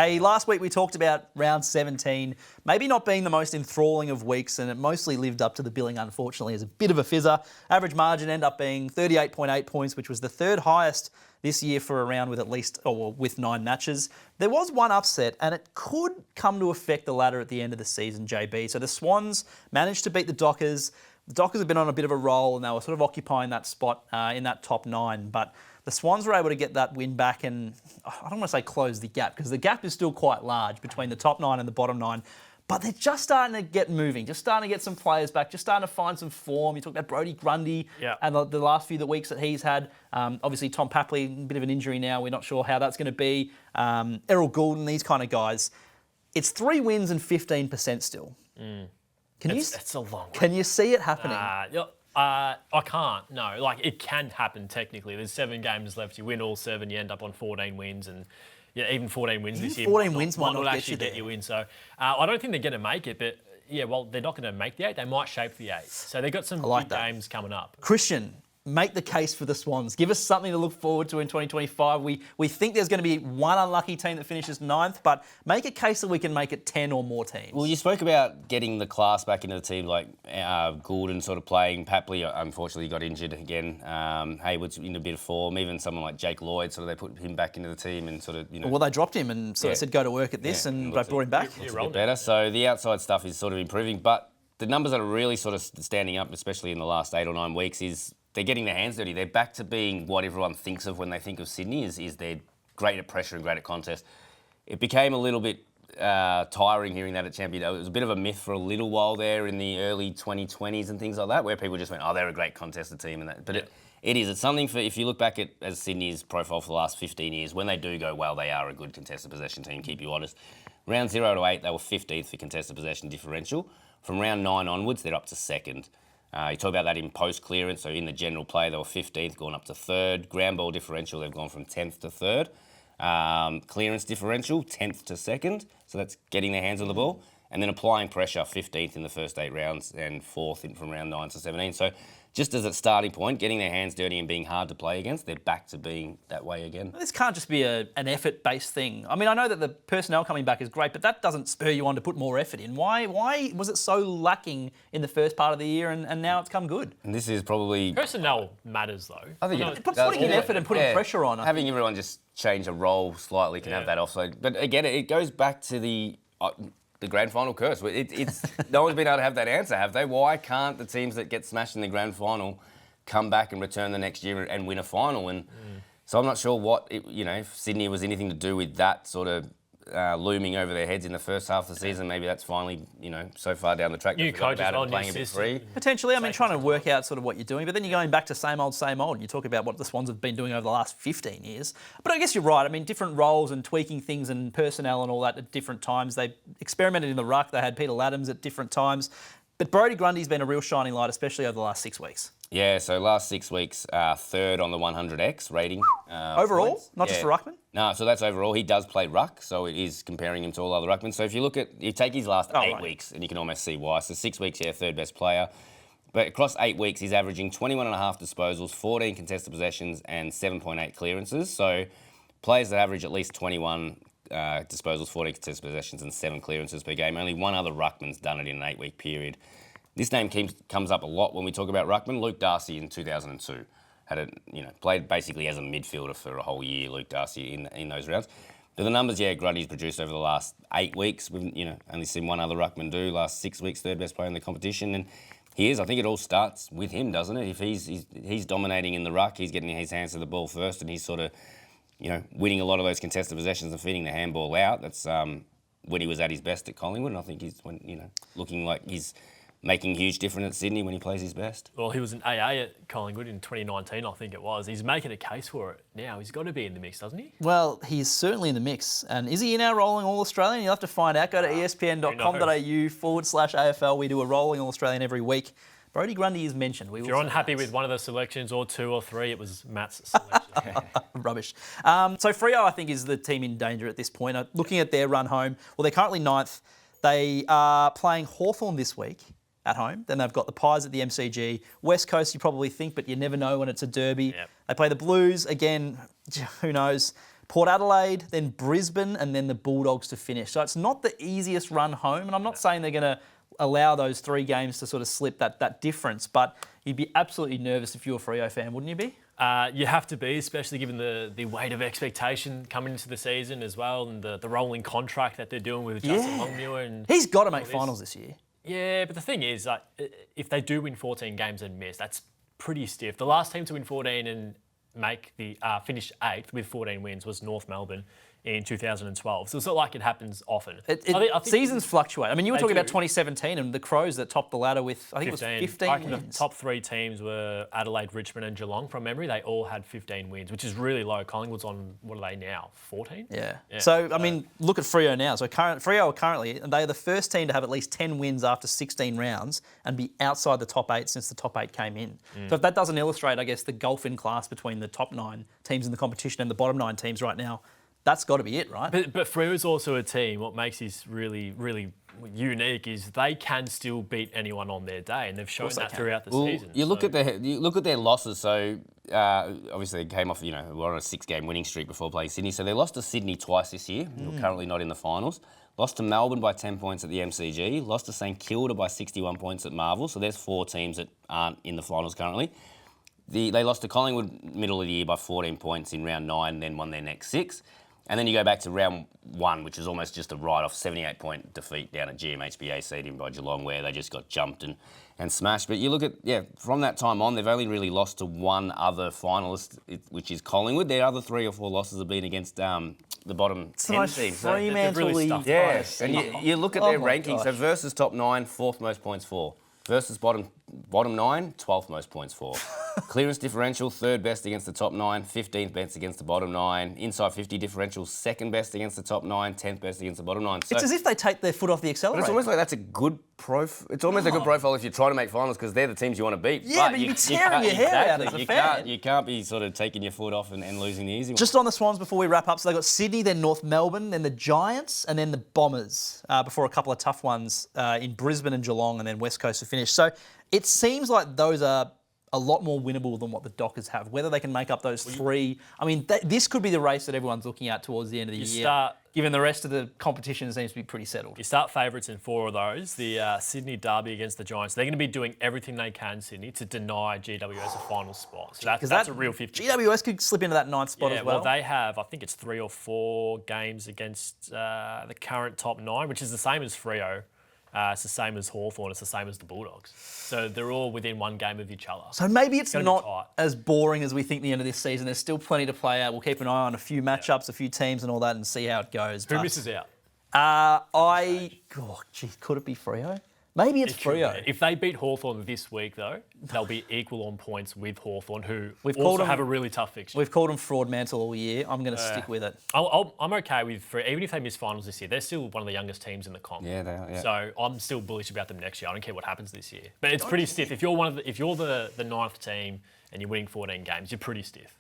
Hey, last week we talked about round 17 maybe not being the most enthralling of weeks, and it mostly lived up to the billing, unfortunately, as a bit of a fizzer. Average margin ended up being 38.8 points, which was the third highest this year for a round with 9 matches. There was one upset, and it could come to affect the ladder at the end of the season, JB. So the Swans managed to beat the Dockers. The Dockers have been on a bit of a roll, and they were sort of occupying that spot in that top 9, but the Swans were able to get that win back and, I don't want to say close the gap, because the gap is still quite large between the top 9 and the bottom 9. But they're just starting to get moving, just starting to get some players back, just starting to find some form. You talk about Brodie Grundy and the last few weeks that he's had. Obviously, Tom Papley, a bit of an injury now. We're not sure how that's going to be. Errol Goulden, these kind of guys. It's 3 wins and 15% still. It's a long way. Can you see it happening? I can't, no. Like, it can happen technically. There's 7 games left. You win all 7, you end up on 14 wins. And even 14 wins this year 14 wins might not actually get you in. So I don't think they're going to make it, but they're not going to make the 8. They might shape the 8. So they've got some big games coming up. Christian, make the case for the Swans. Give us something to look forward to in 2025. We think there's going to be one unlucky team that finishes 9th, but make a case that we can make it 10 or more teams. Well, you spoke about getting the class back into the team, like Goulden sort of playing. Papley, unfortunately, got injured again. Hayward's in a bit of form. Even someone like Jake Lloyd, sort of they put him back into the team and sort of, Well, they dropped him and sort of said, go to work at this, and they brought him back. Looks a bit better. So the outside stuff is sort of improving, but the numbers that are really sort of standing up, especially in the last 8 or 9 weeks, is they're getting their hands dirty. They're back to being what everyone thinks of when they think of Sydney, is they're great at pressure and great at contest. It became a little bit tiring hearing that at Champion. It was a bit of a myth for a little while there in the early 2020s and things like that, where people just went, oh, they're a great contested team. And that. But it is. It's something for, if you look back at as Sydney's profile for the last 15 years, when they do go well, they are a good contested possession team, keep you honest. Round 0 to 8, they were 15th for contested possession differential. From round 9 onwards, they're up to 2nd. You talk about that in post-clearance, so in the general play, they were 15th, going up to 3rd. Ground ball differential, they've gone from 10th to 3rd. Clearance differential, 10th to 2nd, so that's getting their hands on the ball. And then applying pressure, 15th in the first 8 rounds and 4th from round 9 to 17. So just as a starting point, getting their hands dirty and being hard to play against, they're back to being that way again. This can't just be an effort-based thing. I mean, I know that the personnel coming back is great, but that doesn't spur you on to put more effort in. Why was it so lacking in the first part of the year and now it's come good? And this is probably... Personnel matters, though. I think putting in effort and putting pressure on. Having everyone just change a role slightly can have that offload. But again, it goes back to the grand final curse. It's no one's been able to have that answer, have they? Why can't the teams that get smashed in the grand final come back and return the next year and win a final? And so I'm not sure if Sydney was anything to do with that sort of looming over their heads in the first half of the season. Maybe that's finally, so far down the track. New coaches on playing a bit free. Potentially, I mean, trying to work out sort of what you're doing, but then you're going back to same old, and you talk about what the Swans have been doing over the last 15 years. But I guess you're right. I mean, different roles and tweaking things and personnel and all that at different times. They experimented in the ruck. They had Peter Laddams at different times. But Brodie Grundy's been a real shining light, especially over the last 6 weeks. Yeah, so last 6 weeks, 3rd on the 100X rating. Overall? Points. Not just for ruckman? No, so that's overall. He does play ruck, so it is comparing him to all other ruckmen. So if you take his last 8 weeks, and you can almost see why. So 6 weeks, 3rd best player. But across 8 weeks, he's averaging 21.5 disposals, 14 contested possessions, and 7.8 clearances. So players that average at least 21 disposals, 14 contested possessions, and 7 clearances per game. Only one other ruckman's done it in an 8-week period. This name comes up a lot when we talk about ruckman. Luke Darcy in 2002 played basically as a midfielder for a whole year. Luke Darcy in those rounds. But the numbers, Grundy's produced over the last 8 weeks. We've only seen one other ruckman do. Last 6 weeks, 3rd best player in the competition, and he is. I think it all starts with him, doesn't it? If he's dominating in the ruck, he's getting his hands to the ball first, and he's sort of winning a lot of those contested possessions and feeding the handball out. That's when he was at his best at Collingwood, and I think he's looking like he's making a huge difference at Sydney when he plays his best. Well, he was an AA at Collingwood in 2019, I think it was. He's making a case for it now. He's got to be in the mix, doesn't he? Well, he's certainly in the mix. And is he in our Rolling All Australian? You'll have to find out. Go to espn.com.au/AFL. We do a Rolling All Australian every week. Brodie Grundy is mentioned. If you're unhappy with one of the selections, or 2 or 3, it was Matt's selection. Rubbish. So Freo, I think, is the team in danger at this point. Looking at their run home, well, they're currently 9th. They are playing Hawthorn this week at home. Then they've got the Pies at the MCG. West Coast, you probably think, but you never know when it's a derby. Yep. They play the Blues. Again, who knows? Port Adelaide, then Brisbane, and then the Bulldogs to finish. So it's not the easiest run home, and I'm not saying they're going to allow those 3 games to sort of slip that difference, but you'd be absolutely nervous if you're a Freo fan, wouldn't you be? You have to be, especially given the weight of expectation coming into the season as well, and the rolling contract that they're doing with Justin Longmuir. And he's got to make finals this year. Yeah, but the thing is, like, if they do win 14 games and miss, that's pretty stiff. The last team to win 14 and make the finish 8th with 14 wins was North Melbourne in 2012. So it's not like it happens often. I think seasons fluctuate. I mean, you were talking about 2017 and the Crows that topped the ladder with, I think 15. It was 15 I reckon wins. The top 3 teams were Adelaide, Richmond and Geelong from memory. They all had 15 wins, which is really low. Collingwood's on, what are they now, 14? Yeah. So, I mean, look at Freo now. So Freo are currently, they're the first team to have at least 10 wins after 16 rounds and be outside the top 8 since the top 8 came in. So if that doesn't illustrate, I guess, the gulf in class between the top 9 teams in the competition and the bottom 9 teams right now, that's got to be it, right? But Freo is also a team. What makes this really, really unique is they can still beat anyone on their day, and they've shown that throughout the season. You look at their losses. So obviously they came off. We're on a 6-game winning streak before playing Sydney. So they lost to Sydney twice this year. Who are currently not in the finals. Lost to Melbourne by 10 points at the MCG. Lost to St Kilda by 61 points at Marvel. So there's 4 teams that aren't in the finals currently. They lost to Collingwood middle of the year by 14 points in round 9, then won their next 6. And then you go back to round 1, which is almost just a write-off, 78-point defeat down at GMHBA Stadium by Geelong, where they just got jumped and smashed. But you look at, from that time on, they've only really lost to one other finalist, which is Collingwood. Their other 3 or 4 losses have been against the bottom 10 teams. Fremantle. Yes, and you look at their rankings. So versus top 9, 4th most points for. Versus bottom 9, 12th most points for. Clearance differential, 3rd best against the top 9, 15th best against the bottom 9. Inside 50 differential, 2nd best against the top 9, 10th best against the bottom 9. So It's as if they take their foot off the accelerator. it's almost like that's a good It's almost a good profile if you're trying to make finals because they're the teams you want to beat. Yeah, but you'd be tearing your hair out as a fan. You can't be sort of taking your foot off and losing the easy one. Just on the Swans before we wrap up, so they've got Sydney, then North Melbourne, then the Giants, and then the Bombers before a couple of tough ones in Brisbane and Geelong, and then West Coast to finish. So it seems like those are a lot more winnable than what the Dockers have. Whether they can make up those 3... I mean, this could be the race that everyone's looking at towards the end of the year, given the rest of the competition seems to be pretty settled. You start favourites in 4 of those. The Sydney derby against the Giants. They're going to be doing everything they can, Sydney, to deny GWS a final spot. So that's a real 50. GWS could slip into that 9th spot as well. Well, they have, I think it's 3 or 4 games against the current top 9, which is the same as Freo. It's the same as Hawthorn. It's the same as the Bulldogs. So they're all within 1 game of each other. So maybe it's not as boring as we think the end of this season. There's still plenty to play out. We'll keep an eye on a few matchups, a few teams and all that and see how it goes. Who misses out? Could it be Freo? Maybe it's Freo. If they beat Hawthorn this week, though, they'll be equal on points with Hawthorn, who have a really tough fixture. We've called them fraud mantle all year. I'm going to stick with it. I'm okay with Freo. Even if they miss finals this year, they're still one of the youngest teams in the comp. Yeah, they are. Yeah. So I'm still bullish about them next year. I don't care what happens this year. But it's pretty stiff. If you're the 9th team and you're winning 14 games, you're pretty stiff.